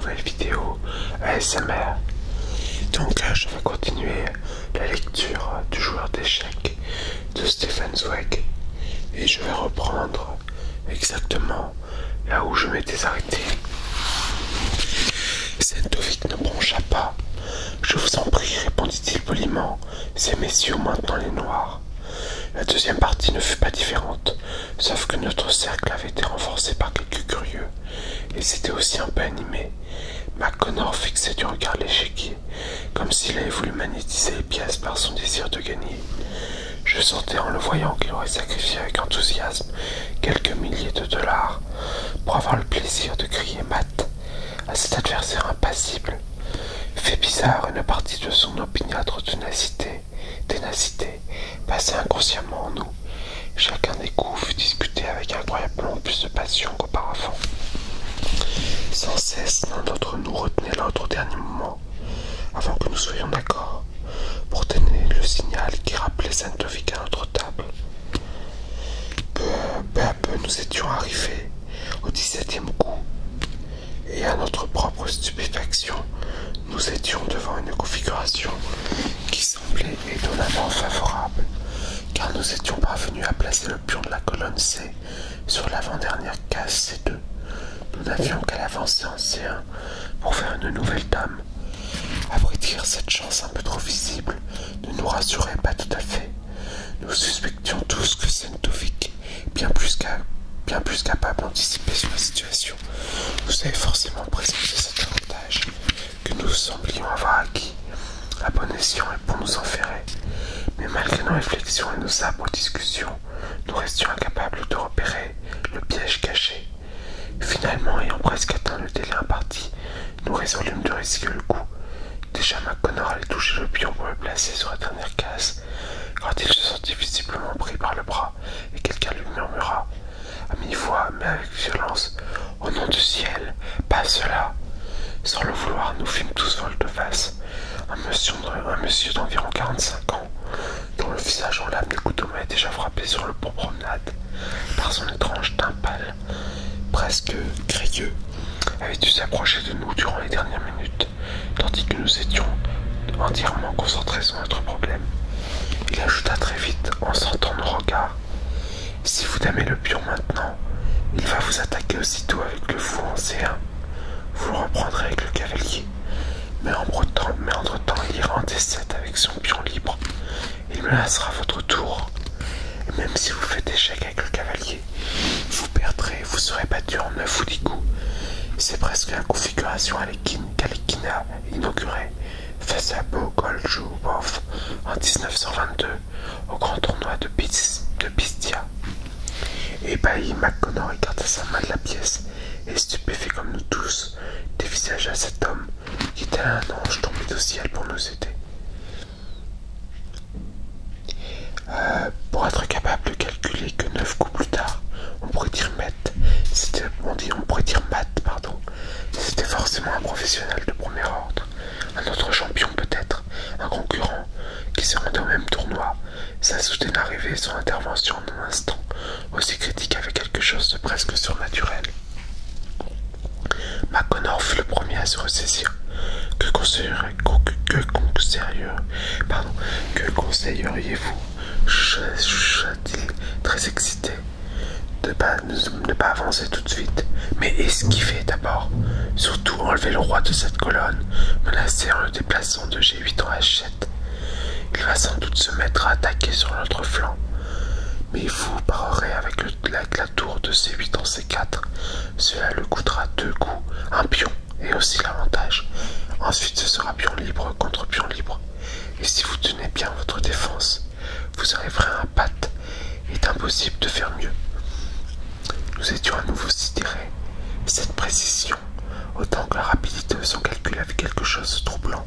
nouvelle vidéo ASMR. Donc je vais continuer la lecture du joueur d'échecs de Stefan Zweig et je vais reprendre exactement là où je m'étais arrêté. Sentovic ne broncha pas. Je vous en prie, répondit-il poliment, ces messieurs ont maintenant les noirs. La deuxième partie ne fut pas différente, sauf que notre cercle avait été renforcé par quelques curieux, et c'était aussi un peu animé. McConnor fixait du regard l'échiquier, comme s'il avait voulu magnétiser les pièces par son désir de gagner. Je sentais en le voyant qu'il aurait sacrifié avec enthousiasme quelques milliers de dollars pour avoir le plaisir de crier mat à cet adversaire impassible. Fait bizarre, une partie de son opiniâtre ténacité passait inconsciemment en nous. Chacun des coups fut disputé avec incroyablement plus de passion qu'auparavant. Sans cesse, l'un d'entre nous retenait l'autre au dernier moment, avant que nous soyons d'accord, pour donner le signal qui rappelait Sentovic à notre table. Peu à peu, nous étions arrivés au 17e coup, et à notre propre stupéfaction, nous étions devant une configuration qui semblait étonnamment favorable, car nous étions parvenus à placer le pion de la colonne C sur l'avant-dernière case C2. Nous n'avions qu'à l'avancer en C1 pour faire une nouvelle dame. À vrai dire, cette chance un peu trop visible ne nous rassurait pas tout à fait. Nous suspections tous que Sentovic, bien plus capable d'anticiper sur la situation, nous avait forcément présenté cet avantage que nous semblions avoir acquis à bon escient et pour nous enferrer. Mais malgré nos réflexions et nos âpres discussions, nous restions incapables de repérer le piège caché. Finalement, ayant presque atteint le délai imparti, nous résolûmes de risquer le coup. Déjà McConnor allait toucher le pion pour le placer sur la dernière case, quand il se sentit visiblement pris par le bras et quelqu'un lui murmura à mi-voix mais avec violence: « Au nom du ciel, pas cela !» Sans le vouloir, nous fîmes tous volte-face. Un monsieur d'environ 45 ans, dont le visage en lame des couteaux m'avait déjà frappé sur le pont promenade, par son étrange teint pâle, presque crayeux, avait dû s'approcher de nous durant les dernières minutes, tandis que nous étions entièrement concentrés sur notre problème. Il ajouta très vite, en sentant nos regards: « Si vous damez le pion maintenant, il va vous attaquer aussitôt avec le fou en C1. Vous le reprendrez avec le cavalier. Mais entre-temps, il ira en D7 avec son pion libre. Il menacera votre tour. Et même si vous faites échec avec le cavalier, vous perdrez, vous serez battu en 9 ou 10 coups. C'est presque la configuration qu'Alekhine a inaugurée face à Bogoljubov en 1922 au grand tournoi de Pistia. Ébahi, McConnor écarta sa main de la pièce et, stupéfait comme nous tous, dévisagea cet homme qui était un ange tombé du ciel pour nous aider. Pour être capable de calculer que 9 coups plus tard, on pourrait dire mat, c'était forcément un professionnel de premier ordre, un autre champion peut-être, un concurrent qui se rendait au même tournoi. Sa soudaine arrivée et son intervention en un instant aussi critique avait quelque chose de presque surnaturel. McConnor fut le premier à se ressaisir. Que conseilleriez-vous, chuchota-t-il, très excité. Ne pas avancer tout de suite, mais esquiver d'abord. Surtout enlever le roi de cette colonne, menacé en le déplaçant de G8 en H7. Il va sans doute se mettre à attaquer sur notre flanc. Mais vous parerez avec la tour de C8 en C4. Cela le coûtera 2 coups, un pion et aussi l'avantage. Ensuite ce sera pion libre contre pion libre. Et si vous tenez bien votre défense, vous arriverez à un pat. Il est impossible de faire mieux. Nous étions à nouveau sidérés. Cette précision, autant que la rapidité de son calcul avait quelque chose de troublant.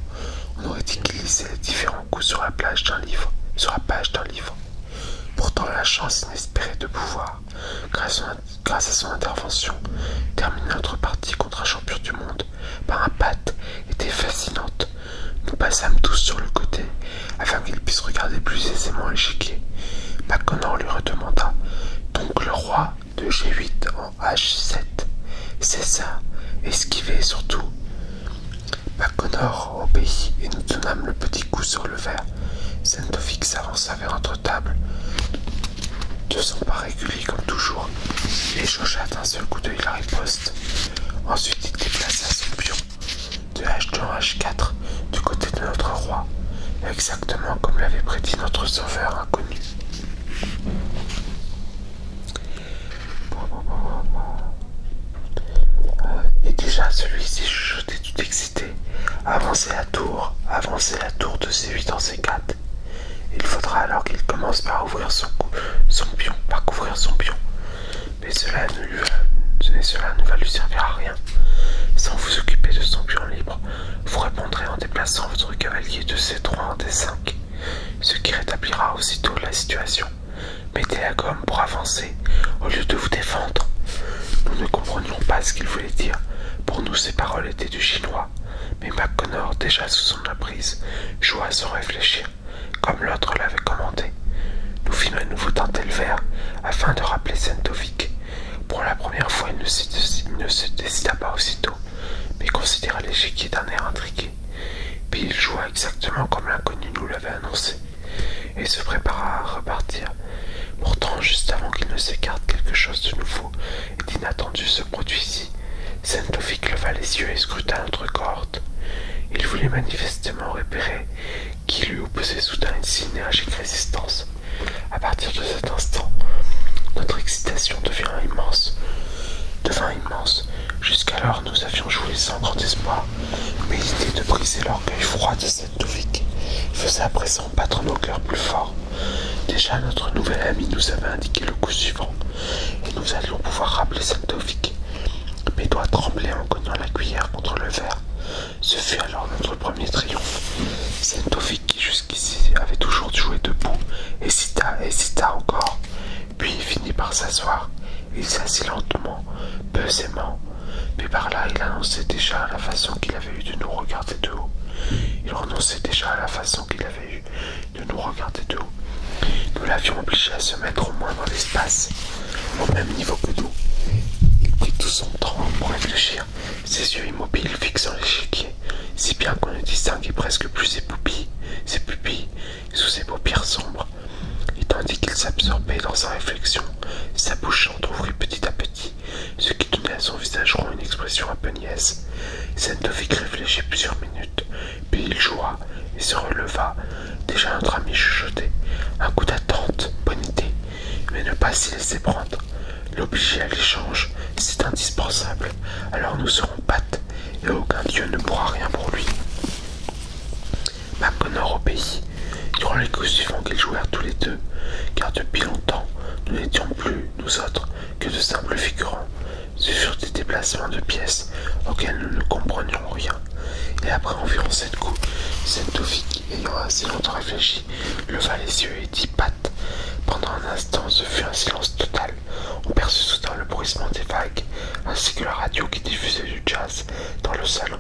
On aurait dit qu'il lisait les différents coups sur la page d'un livre. Pourtant la chance inespérée de pouvoir, grâce à son intervention, terminer notre partie contre un champion du monde par un pat était fascinante. Nous passâmes tous sur le côté, afin qu'il puisse regarder plus aisément l'échiquier. McConnor lui redemanda: « Donc le roi de G8 en H7, c'est ça, esquiver surtout. » McConnor obéit et nous donnâmes le petit coup sur le verre. Sentovic s'avança vers notre table, de son pas régulier comme toujours, et jaugea d'un seul coup d'œil la riposte. Ensuite il déplaça son pion de H2 en H4 du côté de notre roi, exactement comme l'avait prédit notre sauveur inconnu. Et déjà celui-ci chuchotait tout excité. Avancez la tour de C8 en C4. Il faudra alors qu'il commence par ouvrir son pion, par couvrir son pion. Mais cela ne va lui servir à rien. Sans vous occuper de son pion libre, vous répondrez en déplaçant votre cavalier de C3 en D5, ce qui rétablira aussitôt la situation. Mettez la gomme pour avancer, au lieu de vous défendre. Nous ne comprenions pas ce qu'il voulait dire. Pour nous, ces paroles étaient du chinois. Mais McConnor, déjà sous son emprise, joua sans réfléchir, comme l'autre l'avait commandé. Nous fîmes à nouveau tenter le verre, afin de rappeler Sentovic. Pour la première fois, il ne se décida pas aussitôt, mais considéra l'échiquier d'un air intrigué. Puis il joua exactement comme l'inconnu nous l'avait annoncé, et se prépara à repartir. Pourtant, juste avant qu'il ne s'écarte, quelque chose de nouveau et d'inattendu se produisit. Sentovic leva les yeux et scruta notre cohorte. Il voulait manifestement repérer qui lui opposait soudain une si énergique résistance. À partir de cet instant, notre excitation devint immense. Jusqu'alors, nous avions joué sans grand espoir, mais l'idée de briser l'orgueil froid de Sentovic faisait à présent battre nos cœurs plus fort. Déjà, notre nouvel ami nous avait indiqué le coup suivant, et nous allions pouvoir rappeler Sentovic. Mes doigts tremblaient en cognant la cuillère contre le verre. Ce fut alors notre premier triomphe. Sentovic, qui jusqu'ici avait toujours joué debout, hésita encore, puis finit par s'asseoir. Il s'assit lentement, pesamment, mais par là il annonçait déjà la façon qu'il avait eu de nous regarder de haut. Il renonçait déjà à la façon qu'il avait eu de nous regarder de haut. Nous l'avions obligé à se mettre au moins dans l'espace, au même niveau que nous. Il prit tout son temps pour réfléchir, ses yeux immobiles fixant l'échiquier, si bien qu'on ne distinguait presque plus ses pupilles sous ses paupières sombres. Et tandis qu'il s'absorbait dans sa réflexion, sa bouche s'entrouvrit petit à petit, ce qui donnait à son visage rond une expression un peu niaise. Sentovic réfléchit plusieurs minutes, puis il joua et se releva. Déjà notre ami chuchotait. Un coup d'attente, bonne idée, mais ne pas s'y laisser prendre. L'obliger à l'échange, c'est indispensable, alors nous serons pattes, et aucun dieu ne pourra rien pour lui. McConnor obéit. Durant les coups suivants qu'ils jouèrent tous les deux, car depuis longtemps, nous n'étions plus, nous autres, que de simples figurants. Ce furent des déplacements de pièces auxquels nous ne comprenions rien. Et après environ 7 coups, Sentovic, ayant assez longtemps réfléchi, leva les yeux et dit patte. Pendant un instant, ce fut un silence total. On perçut soudain le bruissement des vagues, ainsi que la radio qui diffusait du jazz dans le salon.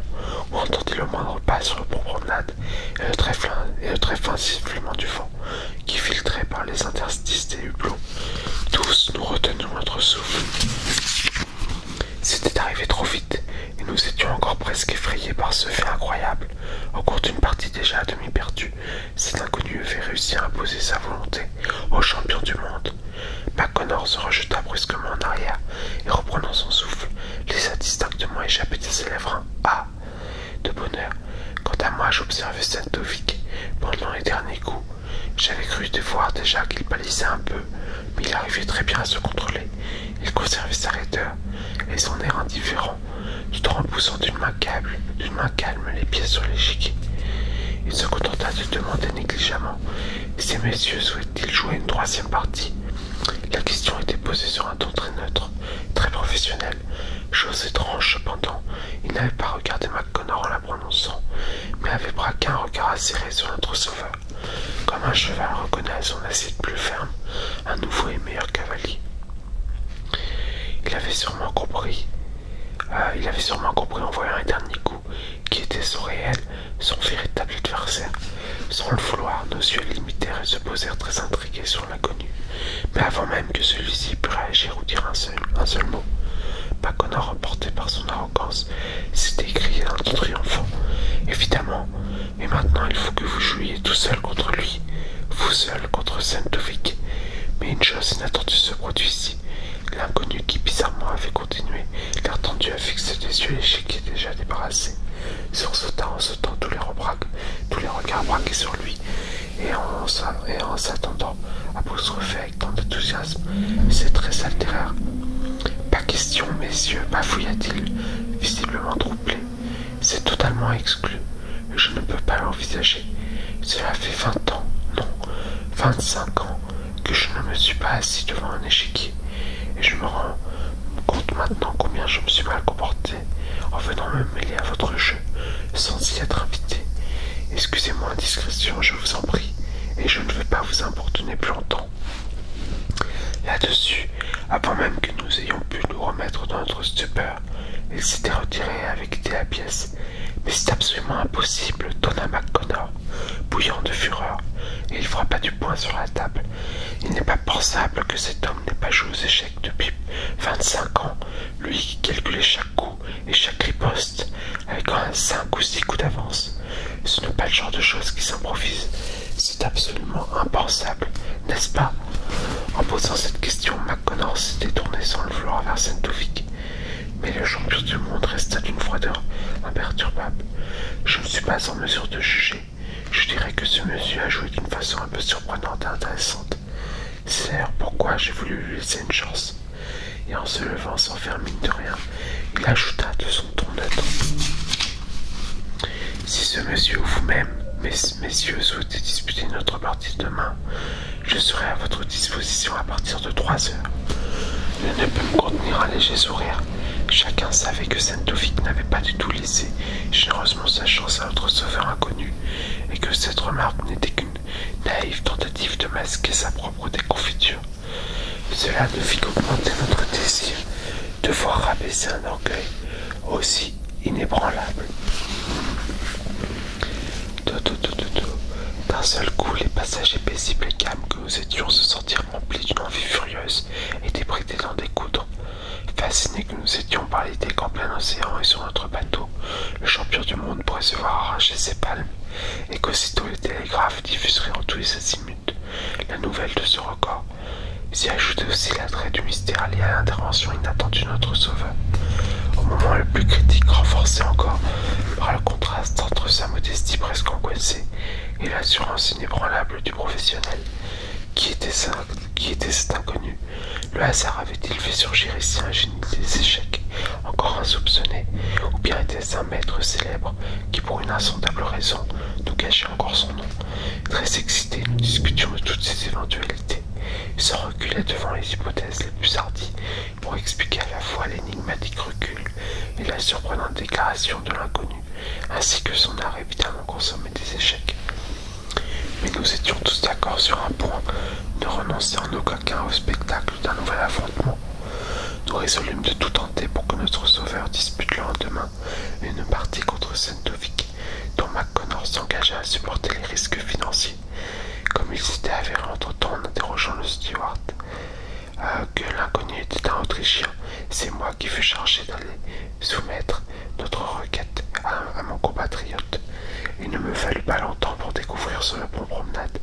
On entendit le moindre pas sur le pont promenade et le très fin sifflement du vent qui filtrait par les interstices des hublots. Tous nous retenions notre souffle. C'était arrivé trop vite, et nous étions encore presque effrayés par ce fait incroyable. Au cours d'une partie déjà à demi perdue, cet inconnu avait réussi à imposer sa volonté au champion du monde. McConnor se rejeta brusquement en arrière, et reprenant son souffle, laissa distinctement échapper de ses lèvres un « Ah !» de bonheur. Quant à moi, j'observais Sentovic pendant les derniers coups. J'avais cru voir déjà qu'il pâlissait un peu, mais il arrivait très bien à se contrôler. Il conservait sa raideur et son air indifférent, tout en repoussant d'une main calme les pieds sur l'échiquier. Il se contenta de demander négligemment « Ces messieurs souhaitent-ils jouer une troisième partie ?» La question était posée sur un ton très neutre, très professionnel. Chose étrange cependant, il n'avait pas regardé McConnor en la prononçant, mais avait braqué un regard acéré sur notre sauveur, comme un cheval reconnaît à son assiette plus ferme un nouveau et meilleur cavalier. Il avait sûrement compris en voyant un dernier coup qui était son véritable adversaire. Sans le vouloir, nos yeux limitèrent et se posèrent très intrigués sur l'inconnu. Mais avant même que celui-ci pût réagir ou dire un seul mot, McConnor, emporté par son arrogance, s'était écrié d'un ton triomphant. Évidemment, mais maintenant il faut que vous jouiez tout seul contre lui, vous seul contre Sentovic. Mais une chose inattendue se produit ici. L'inconnu qui bizarrement avait continué, l'air tendu à fixer des yeux l'échiquier déjà débarrassé, sursauta en sautant tous les regards braqués sur lui, et en s'attendant apostropher avec tant d'enthousiasme, ses traits s'altérèrent. Pas question, messieurs, bafouilla-t-il, visiblement troublé. C'est totalement exclu. Je ne peux pas l'envisager. Cela fait 20 ans, non, 25 ans, que je ne me suis pas assis devant un échiquier, et je me rends compte maintenant combien je me suis mal comporté en venant me mêler à votre jeu, sans y être invité. Excusez-moi indiscrétion, je vous en prie, et je ne veux pas vous importuner plus longtemps. Là-dessus, avant même que nous ayons pu nous remettre dans notre stupeur, il s'était retiré avec quitté la pièce. Mais c'est absolument impossible, donna McConnor, bouillant de fureur, et il frappa du poing sur la table. Il n'est pas pensable que cet homme n'ait pas joué aux échecs depuis 25 ans, lui qui calculait chaque coup et chaque riposte avec un 5 ou 6 coups d'avance. Ce n'est pas le genre de choses qui s'improvise. C'est absolument impensable, n'est-ce pas? En posant cette question, McConnor s'était tourné sans le vouloir vers Sentovic. Mais le champion du monde resta d'une froideur imperturbable. Je ne suis pas en mesure de juger. Je dirais que ce monsieur a joué d'une façon un peu surprenante et intéressante. C'est d'ailleurs pourquoi j'ai voulu lui laisser une chance. Et en se levant sans faire mine de rien, il ajouta de son ton neutre. Si ce monsieur ou vous-même, messieurs, souhaitez disputer notre partie demain, je serai à votre disposition à partir de 3 heures. Je ne peux me contenir un léger sourire. Chacun savait que Sentovic n'avait pas du tout laissé généreusement sa chance à notre sauveur inconnu, et que cette remarque n'était qu'une naïve tentative de masquer sa propre déconfiture. Cela ne fit qu'augmenter notre désir de voir rabaisser un orgueil aussi inébranlable. D'un seul coup, les passagers paisibles et calmes que nous étions se sentirent remplis d'une envie furieuse et dépris d'en découdre. Fascinés que nous étions par l'idée qu'en plein océan et sur notre bateau, le champion du monde pourrait se voir arracher ses palmes, et qu'aussitôt les télégraphes diffuseraient en tous les azimuts la nouvelle de ce record. S'y ajoutait aussi l'attrait du mystère lié à l'intervention inattendue de notre sauveur, au moment le plus critique, renforcé encore par le contraste entre sa modestie presque angoissée et l'assurance inébranlable du professionnel. Qui était cet inconnu? Le hasard avait-il fait surgir ici un génie des échecs encore insoupçonné, ou bien était-ce un maître célèbre qui, pour une insondable raison, nous cachait encore son nom? Très excités, nous discutions de toutes ces éventualités, sans reculer devant les hypothèses les plus hardies, pour expliquer à la fois l'énigmatique recul et la surprenante déclaration de l'inconnu, ainsi que son art évidemment consommé des échecs. Mais nous étions tous d'accord sur un point, ne renoncer en aucun cas au spectacle d'un nouvel affrontement. Nous résolûmes de tout tenter pour que notre sauveur dispute le lendemain une partie contre Sentovic, dont McConnor s'engagea à supporter les risques financiers, comme il s'était avéré entre-temps en interrogeant le steward. Que l'inconnu était un Autrichien, c'est moi qui fus chargé d'aller soumettre notre requête à mon compatriote. Il ne me fallut pas longtemps pour découvrir sur le pont promenade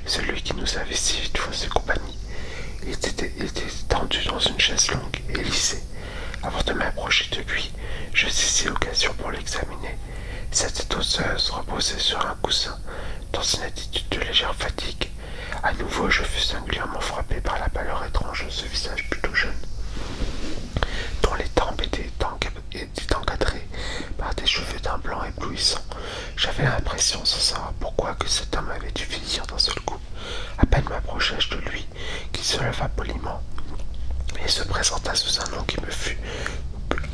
celui qui nous avait si vite faussé compagnie. Il était tendu dans une chaise longue et lissée. Avant de m'approcher de lui, je saisis l'occasion pour l'examiner. Sa tête osseuse reposait sur un coussin, dans une attitude de légère fatigue. À nouveau, je fus singulièrement frappé par la pâleur étrange de ce visage plutôt jeune, dont les tempes étaient encadrées par des cheveux d'un blanc éblouissant. J'avais l'impression, sans savoir pourquoi, que cet homme avait dû vieillir d'un seul coup. À peine m'approchai-je de lui, qu'il se leva poliment et se présenta sous un nom qui me fut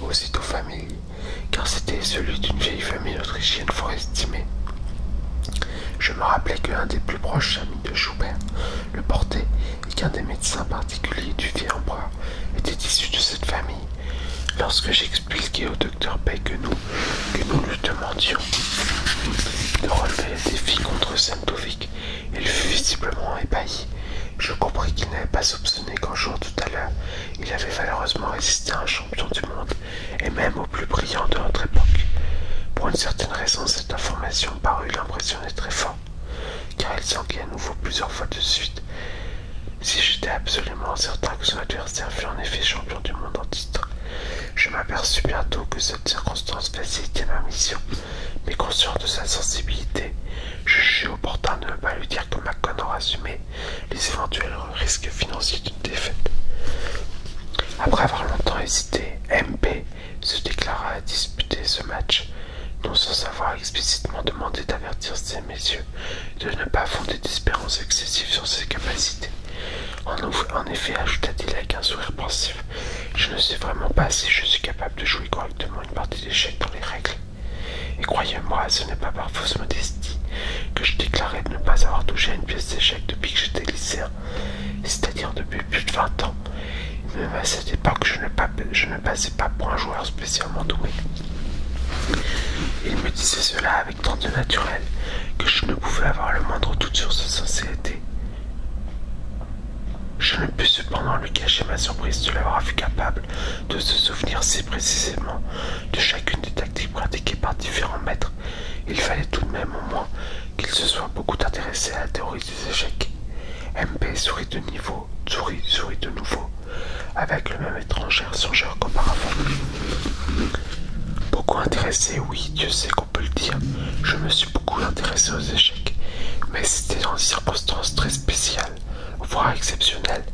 aussitôt familier, car c'était celui d'une vieille famille autrichienne fort estimée. Je me rappelais qu'un des plus proches amis de Schubert le portait, et qu'un des médecins particuliers du vieil empereur était issu de cette famille. Lorsque j'expliquai au docteur Pay que nous lui demandions de relever le défi contre Sentovic, il fut visiblement ébahi. Je compris qu'il n'avait pas soupçonné qu'un jour tout à l'heure, il avait valeureusement résisté à un champion du monde m'impressionnait très fort, car il s'enquait à nouveau plusieurs fois de suite. Si j'étais absolument certain que son adversaire fut en effet champion du monde en titre, je m'aperçus bientôt que cette circonstance facilitait ma mission, mais conscient de sa sensibilité, je jugeai opportun de ne pas lui dire que McConnor assumait les éventuels risques financiers d'une défaite. Après avoir longtemps hésité, MP se déclara à disputer ce match, non sans avoir explicitement demandé d'avertir ces messieurs de ne pas fonder d'espérances excessives sur ses capacités. En effet, ajouta-t-il avec un sourire pensif, je ne sais vraiment pas si je suis capable de jouer correctement une partie d'échecs dans les règles. Et croyez-moi, ce n'est pas par fausse modestie que je déclarais de ne pas avoir touché à une pièce d'échecs depuis que j'étais lycéen, c'est-à-dire depuis plus de 20 ans. Même à cette époque, je ne passais pas pour un joueur spécialement doué. Il me disait cela avec tant de naturel que je ne pouvais avoir le moindre doute sur sa sincérité. Je ne pus cependant lui cacher ma surprise de l'avoir vu capable de se souvenir si précisément de chacune des tactiques pratiquées par différents maîtres. Il fallait tout de même au moins qu'il se soit beaucoup intéressé à la théorie des échecs. MP sourit de nouveau, avec le même étrange air songeur qu'auparavant. Beaucoup intéressé, oui, Dieu sait qu'on peut le dire. Je me suis beaucoup intéressé aux échecs, mais c'était dans des circonstances très spéciales, voire exceptionnelles.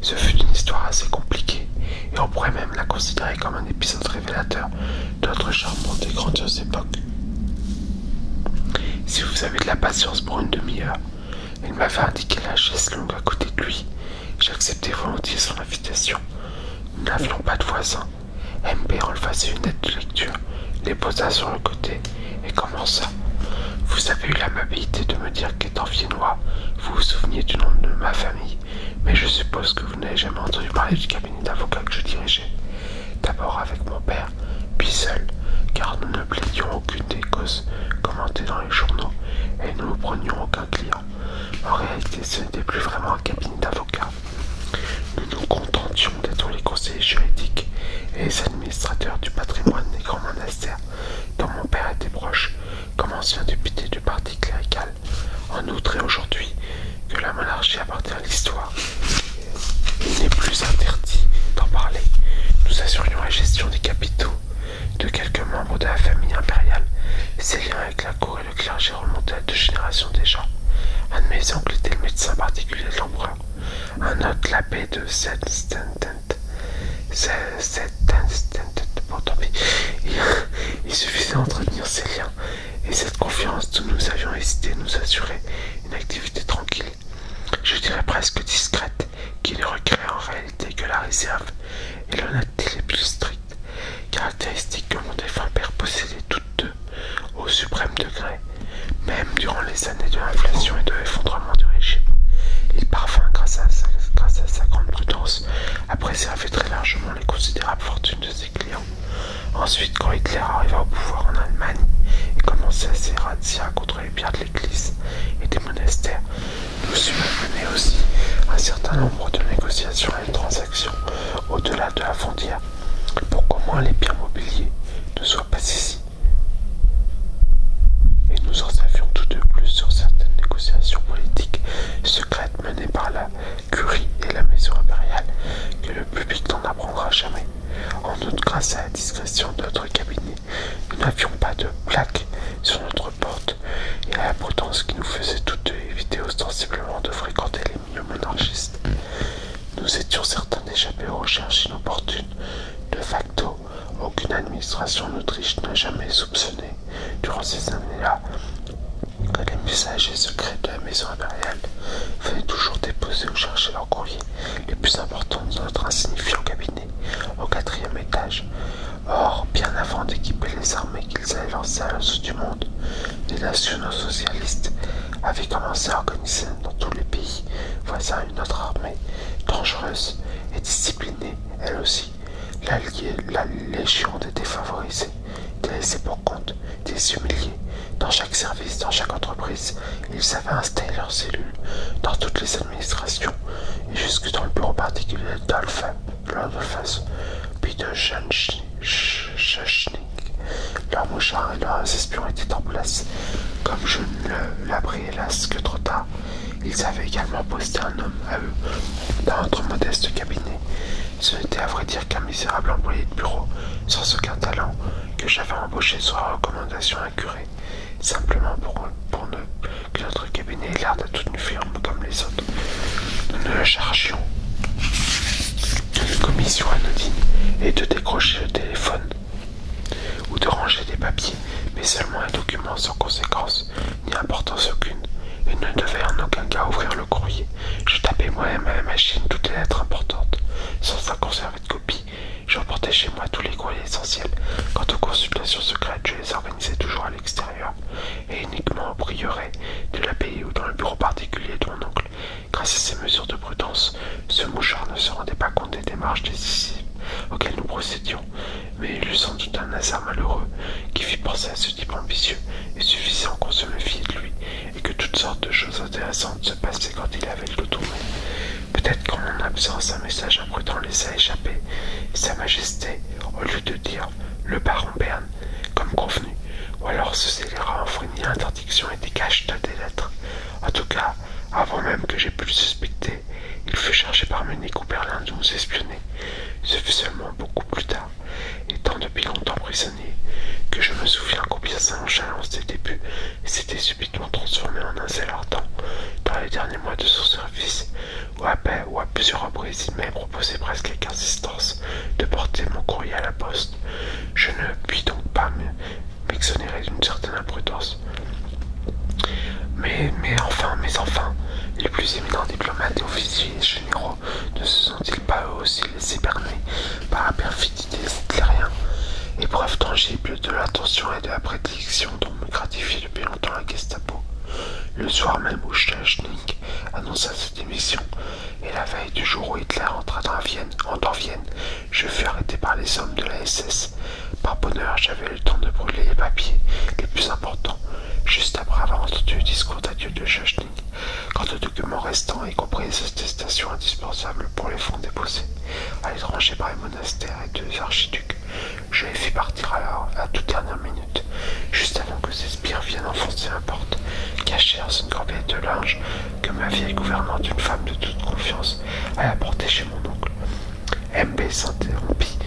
Ce fut une histoire assez compliquée, et on pourrait même la considérer comme un épisode révélateur de notre charmante et grandiose époque. Si vous avez de la patience pour une demi-heure, il m'avait indiqué la chaise longue à côté de lui. J'acceptai volontiers son invitation. Nous n'avions pas de voisins. MP enleva ses lunettes de lecture, les posa sur le côté et commença. Vous avez eu l'amabilité de me dire qu'étant viennois, vous vous souveniez du nom de ma famille, mais je suppose que vous n'avez jamais entendu parler du cabinet d'avocats que je dirigeais. D'abord avec mon père, puis seul, car nous ne plaidions aucune des causes commentées dans les journaux et nous ne prenions aucun client. En réalité, ce n'était plus vraiment un cabinet d'avocats. Nous nous contentions d'être les conseillers juridiques et les administrateurs du patrimoine des grands monastères dont mon père était proche, comme ancien député du parti clérical. En outre et aujourd'hui que la monarchie appartient à l'histoire, il n'est plus interdit d'en parler. Nous assurions la gestion des capitaux de quelques membres de la famille impériale. Ces liens avec la cour et le clergé remontaient à 2 générations déjà. Un de mes oncles était le médecin particulier de l'empereur, un autre l'abbé de bon, tant pis. Il suffisait d'entretenir ces liens, et cette confiance dont nous avions hésité nous assurait une activité tranquille, je dirais presque discrète, qui ne requérait en réalité que la réserve et l'honnêteté les plus strictes, caractéristiques que mon défunt père possédait toutes deux au suprême degré, même durant les années de l'inflation et de l'effondrement du régime. Il parvint, grâce à sa grande prudence, à préserver très largement les considérables fortunes de ses clients. Ensuite, quand Hitler arriva au pouvoir en Allemagne et commença ses razzias contre les biens de l'Église et des monastères, nous sûmes mener aussi un certain nombre de négociations et de transactions au-delà de la frontière, pour qu'au moins les biens mobiliers ne soient pas saisis. Et nous en savions tous deux plus sur certaines négociations politiques secrètes menées par la curie et la maison impériale que le public n'en apprendra jamais. En outre, grâce à la discrétion de notre cabinet, nous n'avions pas de plaque sur notre porte et à la prudence qui nous faisait toutes deux éviter ostensiblement de fréquenter les milieux monarchistes. Nous étions certains d'échapper aux recherches inopportunes. De facto, aucune administration en Autriche n'a jamais soupçonné, durant ces années-là, que les messagers secrets de la maison impériale venaient toujours déposer ou chercher leurs courriers les plus importants de notre insignifiant cabinet au 4e étage. Or, bien avant d'équiper les armées qu'ils allaient lancer à l'assaut du monde, les nationaux socialistes avaient commencé à organiser dans tous les pays voisins une autre armée, dangereuse et disciplinée, elle aussi. La légion des défavorisés, des laissés pour compte, des humiliés. Dans chaque service, dans chaque entreprise, ils avaient installé leurs cellules dans toutes les administrations et jusque dans le bureau particulier d'Adolphe, puis de Schachnik, Leurs mouchards et leurs espions étaient en place. Comme je ne l'appris hélas que trop tard, ils avaient également posté un homme à eux dans notre modeste cabinet. Ce n'était à vrai dire qu'un misérable employé de bureau, sans aucun talent, que j'avais embauché sur la recommandation d'un curé, simplement pour que notre cabinet ait l'air d'être une firme comme les autres. Nous ne le chargions d'une commission anodine et de décrocher le téléphone ou de ranger des papiers, mais seulement un document sans conséquence ni importance aucune, et ne devait en aucun cas ouvrir le courrier. Je tapais moi-même à la machine toutes les lettres importantes, sans en conserver de copie. J'emportais chez moi tous les courriers essentiels. Quant aux consultations secrètes, je les organisais toujours à l'extérieur, et uniquement au prieuré de l'abbaye ou dans le bureau particulier de mon oncle. Grâce à ces mesures de prudence, ce mouchard ne se rendait pas compte des démarches décisives auxquelles nous procédions, mais il eut sans doute un hasard malheureux qui fit penser à ce type ambitieux et suffisant qu'on se méfiait de lui, et que toutes sortes de choses intéressantes se passaient quand il avait le dos tourné. Peut-être qu'en mon absence, un message imprudent laissa échapper. Sa Majesté, au lieu de dire « le baron Berne » comme convenu, ou alors se scéléra enfreignit l'interdiction et décacheta des lettres. En tout cas, avant même que j'aie pu le suspecter, il fut chargé par Munich ou Berlin de nous espionner. Ce fut seulement beaucoup plus tard, étant depuis longtemps prisonnier, que je me souviens combien sa nonchalance des débuts s'était subitement transformée en un zèle ardent dans les derniers mois de son service, où à plusieurs reprises il m'avait proposé presque avec insistance de porter mon courrier à la poste. Je ne puis donc pas m'exonérer d'une certaine imprudence. Mais enfin, les plus éminents diplomates et officiers généraux ne se sont-ils pas eux aussi laissés berner par la perfidie des hitlériens? Épreuve tangible de l'attention et de la prédilection dont me gratifiait depuis longtemps la Gestapo. Le soir même où Schleusnig annonça sa démission, et la veille du jour où Hitler entra dans Vienne, je fus arrêté par les hommes de la SS. Par bonheur, j'avais eu le temps de brûler les papiers les plus importants, juste après avoir entendu le discours d'adieu de Schleusnig. Quant aux documents restants, y compris les attestations indispensables pour les fonds déposés à l'étranger par les monastères et deux archiducs, je les fis partir alors à toute dernière minute, juste avant que ces sbires viennent enfoncer la porte, cachée dans une corbeille de linge que ma vieille gouvernante, une femme de toute confiance, alla porter chez mon oncle. MB s'interrompit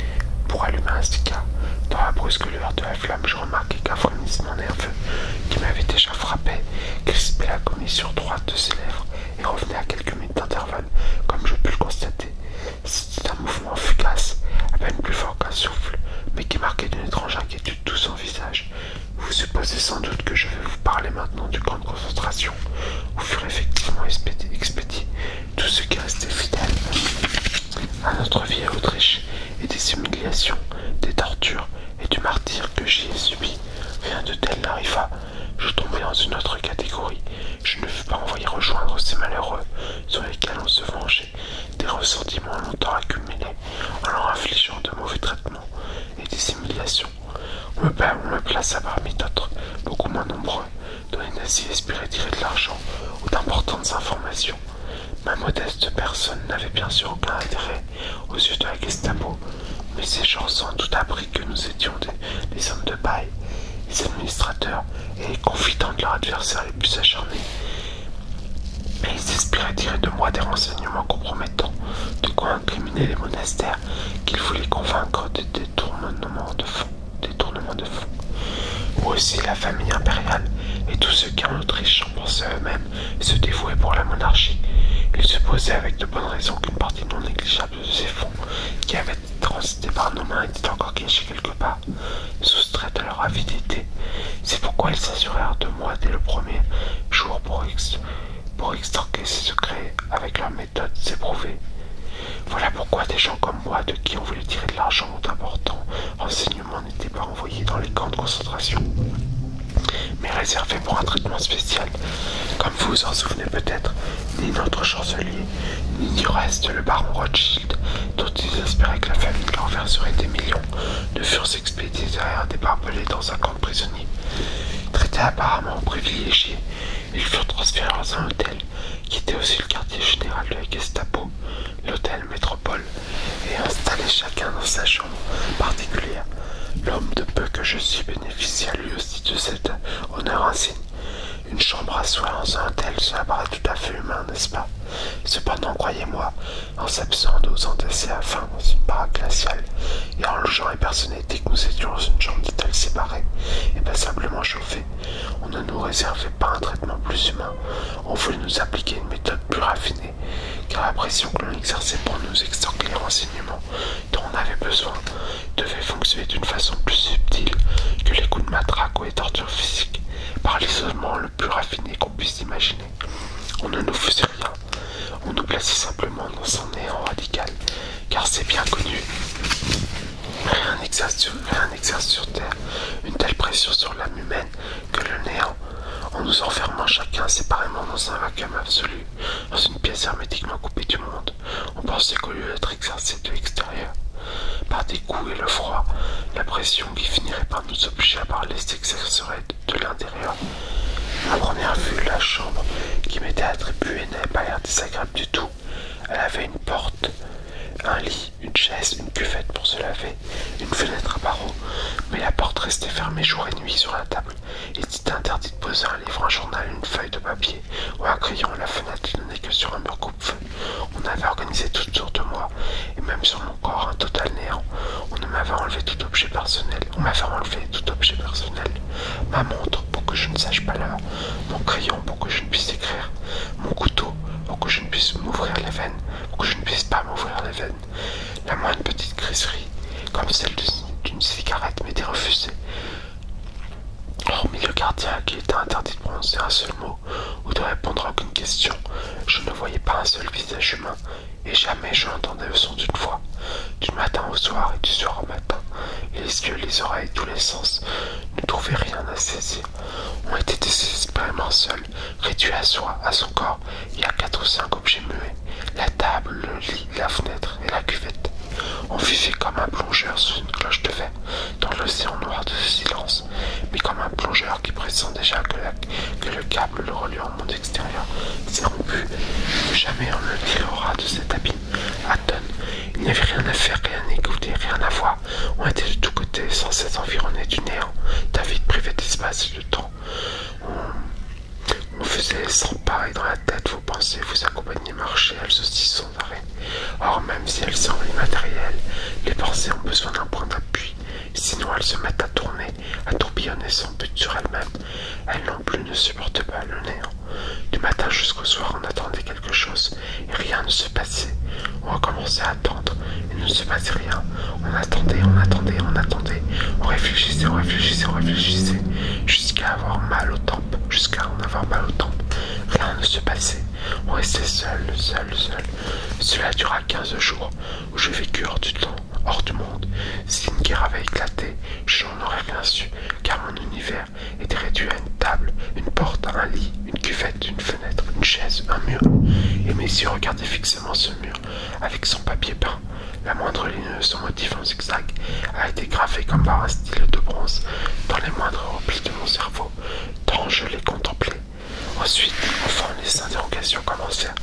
pour allumer un cigare. Dans la brusque lueur de la flamme, je remarquai qu'un frémissement nerveux qui m'avait déjà frappé crispait la commission droite de ses lèvres et revenait à quelques minutes d'intervalle, comme je pus le constater. C'était un mouvement fugace, à peine plus fort qu'un souffle, mais qui marquait d'une étrange inquiétude tout son visage. Vous supposez sans doute que je vais vous parler maintenant du camp de concentration, où furent effectivement expédiés tous ceux qui restaient fidèles à notre vie à Autriche, et des humiliations, des tortures et du martyre que j'y ai subi. Rien de tel n'arriva. Je tombai dans une autre catégorie. Je ne fus pas envoyé rejoindre ces malheureux sur lesquels on se vengeait des ressentiments longtemps accumulés en leur infligeant de mauvais traitements et des humiliations. On me plaça parmi d'autres, beaucoup moins nombreux, dont les nazis espéraient tirer de l'argent ou d'importantes informations. Ma modeste personne n'avait bien sûr aucun intérêt aux yeux de la Gestapo, mais ces gens ont sans doute appris que nous étions des hommes de paille, les administrateurs et les confidents de leurs adversaires les plus acharnés. Mais ils espéraient tirer de moi des renseignements compromettants, de quoi incriminer les monastères qu'ils voulaient convaincre des détournements de fonds. Ou aussi la famille impériale et tous ceux qui en Autriche en pensaient eux-mêmes se dévouaient pour la monarchie. Ils supposaient avec de bonnes raisons qu'une partie non négligeable de ces fonds qui avaient été transités par nos mains étaient encore cachés quelque part, soustraits à leur avidité. C'est pourquoi ils s'assurèrent de moi dès le premier jour pour extorquer ces secrets avec leurs méthodes éprouvées. Voilà pourquoi des gens comme moi, de qui on voulait tirer de l'argent ou d'importants renseignements, n'étaient pas envoyés dans les camps de concentration, mais réservés pour un traitement spécial. Comme vous vous en souvenez peut-être, ni notre chancelier, ni du reste le baron Rothschild, dont ils espéraient que la famille leur verserait des millions, ne furent expédiés derrière des barbelés dans un camp de prisonniers. Traités apparemment privilégiés, ils furent transférés dans un hôtel, qui était aussi le quartier général de la Gestapo, l'hôtel Métropole, et installés chacun dans sa chambre particulière. L'homme de peu que je suis bénéficiaire lui aussi de cet honneur insigne. Une chambre à soi dans un hôtel, cela paraît tout à fait humain, n'est-ce pas? Cependant, croyez-moi, en s'absent aux entassés à faim dans une baraque glaciale, et en logeant les personnes dès que nous étions dans une chambre d'hôtel séparée et passablement chauffée, on ne nous réservait pas un traitement plus humain. On voulait nous appliquer une méthode plus raffinée, car la pression que l'on exerçait pour nous extorquer les renseignements dont on avait besoin devait fonctionner d'une façon plus subtile que les coups de matraque ou les tortures physiques, par l'isolement le plus raffiné qu'on puisse imaginer. On ne nous faisait rien, on nous plaçait simplement dans un néant radical, car c'est bien connu. Rien n'exerce sur Terre une telle pression sur l'âme humaine que le néant. En nous enfermant chacun séparément dans un vacuum absolu, dans une pièce hermétiquement coupée du monde, on pensait qu'au lieu d'être exercé de l'extérieur, par des coups et le froid, la pression qui finirait par nous obliger à parler s'exercerait de l'intérieur. À première vue, la chambre qui m'était attribuée n'avait pas l'air désagréable du tout. Elle avait une porte, un lit, une chaise, une cuvette pour se laver, une fenêtre à barreaux, mais la porte restait fermée jour et nuit sur la table. Il était interdit de poser un livre, un journal, une feuille de papier ou un crayon. La fenêtre ne donnait que sur un mur coupe-feu. On avait organisé tout autour de moi, et même sur mon corps, un total néant. On m'avait enlevé tout objet personnel. Ma montre pour que je ne sache pas l'heure, mon crayon pour que je ne puisse écrire, mon couteau pour que je ne puisse m'ouvrir les veines, pour que je ne puisse pas m'ouvrir les veines. La moindre petite griserie, comme celle d'une cigarette, m'était refusée. Hormis le gardien qui était interdit de prononcer un seul mot ou de répondre à aucune question, je ne voyais pas un seul visage humain, et jamais je n'entendais le son d'une voix. Du matin au soir et du soir au matin, et les yeux, les oreilles, tous les sens ne trouvaient rien à saisir. On était désespérément seuls, réduits à soi, à son corps, et à 4 ou 5 objets muets, la table, le lit, la fenêtre et la cuvette. On vivait comme un plongeur sous une cloche de verre, dans l'océan noir de silence, mais comme un plongeur qui pressent déjà que le câble le reliant au monde extérieur s'est rompu, que jamais on ne le tirera de cet abîme. À tonnes, il n'y avait rien à faire, rien à écouter, rien à voir. On était de tous côtés, sans cesse environnés du néant, David privé d'espace et de temps. On faisait 100 pas et dans la tête vos pensées vous accompagnaient marcher, elles aussi sans arrêt. Or, même si elles semblent immatérielles, les pensées ont besoin d'un point d'appui, sinon elles se mettent à tourner, à tourbillonner sans but sur elles-mêmes. Elles non plus ne supportent pas le néant. Du matin jusqu'au soir, on attendait quelque chose et rien ne se passait. On recommençait à attendre et il ne se passait rien. On attendait, on attendait, on attendait. On réfléchissait, on réfléchissait, on réfléchissait, jusqu'à avoir mal aux tempes, jusqu'à en avoir mal aux tempes. Rien ne se passait. On restait seul. Cela dura 15 jours, où je vécus hors du temps, hors du monde. Si une guerre avait éclaté, je n'en aurais rien su, car mon univers était réduit à une table, une porte, un lit, une cuvette, une fenêtre, une chaise, un mur. Et mes yeux regardaient fixement ce mur, avec son papier peint. La moindre ligne de son motif en zigzag a été gravée comme par un stylet de bronze dans les moindres replis de mon cerveau, tant je les contemplais. Ensuite, enfin, les interrogations commencèrent.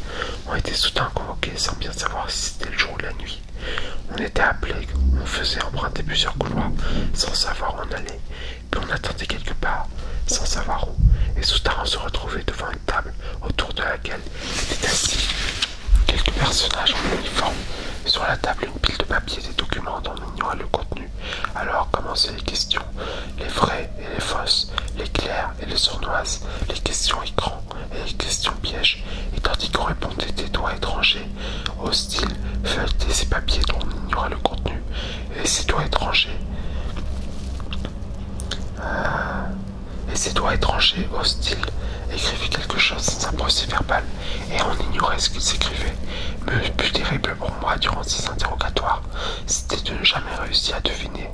On était soudain convoqués sans bien savoir si c'était le jour ou la nuit. On était appelés, on faisait emprunter plusieurs couloirs sans savoir où on allait, puis on attendait quelque part sans savoir où, et soudain on se retrouvait devant une table autour de laquelle étaient assis quelques personnages en uniforme. Sur la table, une pile de papiers et des documents dont on ignorait le contenu. Alors commençaient les questions, les vraies et les fausses, les claires et les sournoises, les questions écrans et les questions pièges, et tandis qu'on répondait des doigts étrangers, hostiles, feuilletaient ces papiers dont on ignorait le contenu, et ces doigts étrangers, hostiles, écrivaient quelque chose dans un procès-verbal, et on ignorait ce qu'ils écrivaient. Mais le plus terrible pour moi durant ces interrogatoires, c'était de ne jamais réussir à deviner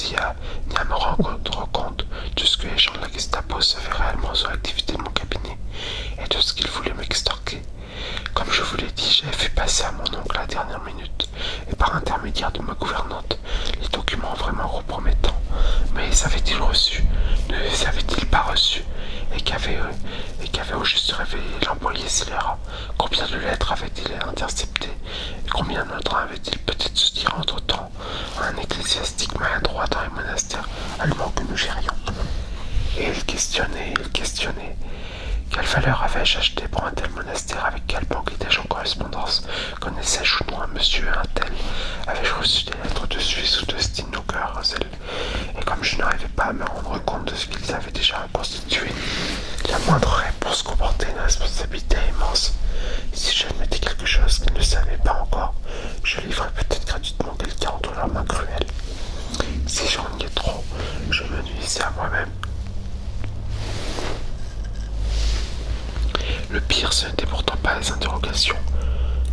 ni à me rendre compte de ce que les gens de la Gestapo savaient réellement sur l'activité de mon cabinet et de ce qu'ils voulaient m'extorquer. Comme je vous l'ai dit, j'avais fait passer à mon oncle à la dernière minute, et par intermédiaire de ma gouvernante, les documents vraiment compromettants. Mais les avait-il reçus? Ne les avait-il pas reçus? Et qu'avait au juste révélé l'employé scélérat? Combien de lettres avait-il interceptées? Et combien d'autres avait-il peut-être soutenu entre-temps à un ecclésiastique ecclésiastiques maladroits dans les monastères allemands que nous gérions. Et il questionnait. Quelle valeur avais-je acheté pour un tel monastère? Avec quelle banque étais-je en correspondance? Connaissais-je ou non un monsieur un tel? Avais-je reçu des lettres de Suisse ou de Steinhauser? Et comme je n'arrivais pas à me rendre compte de ce qu'ils avaient déjà constitué, la moindre réponse comportait une responsabilité immense. Si j'admettais quelque chose qu'ils ne savaient pas encore, je livrais peut-être gratuitement quelqu'un entre leurs mains cruelles. Si j'en niais trop, je me nuisais à moi-même. Le pire, ce n'était pourtant pas les interrogations,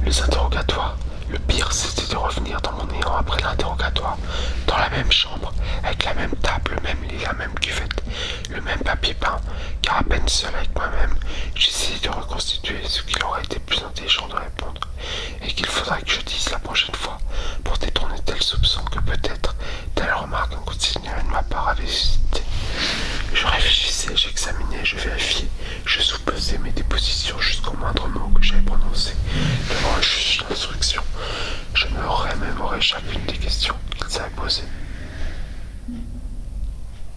les interrogatoires. Le pire, c'était de revenir dans mon néant après l'interrogatoire, dans la même chambre, avec la même table, le même lit, la même cuvette, le même papier peint, car à peine seul avec moi-même, j'essayais de reconstituer ce qu'il aurait été plus intelligent de répondre, et qu'il faudrait que je dise la prochaine fois, pour détourner tel soupçon que peut-être telle remarque inconsidérée de ma part avait suscité. Je réfléchissais, j'examinais, je vérifiais, je soupesais mes dépositions jusqu'au moindre mot que j'avais prononcé devant un juge d'instruction. Je me remémorais chacune des questions qu'ils avaient posées.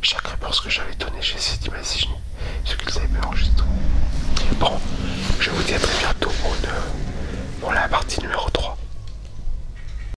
Chaque réponse que j'avais donnée, j'essayais d'imaginer ce qu'ils avaient pu enregistrer. Bon,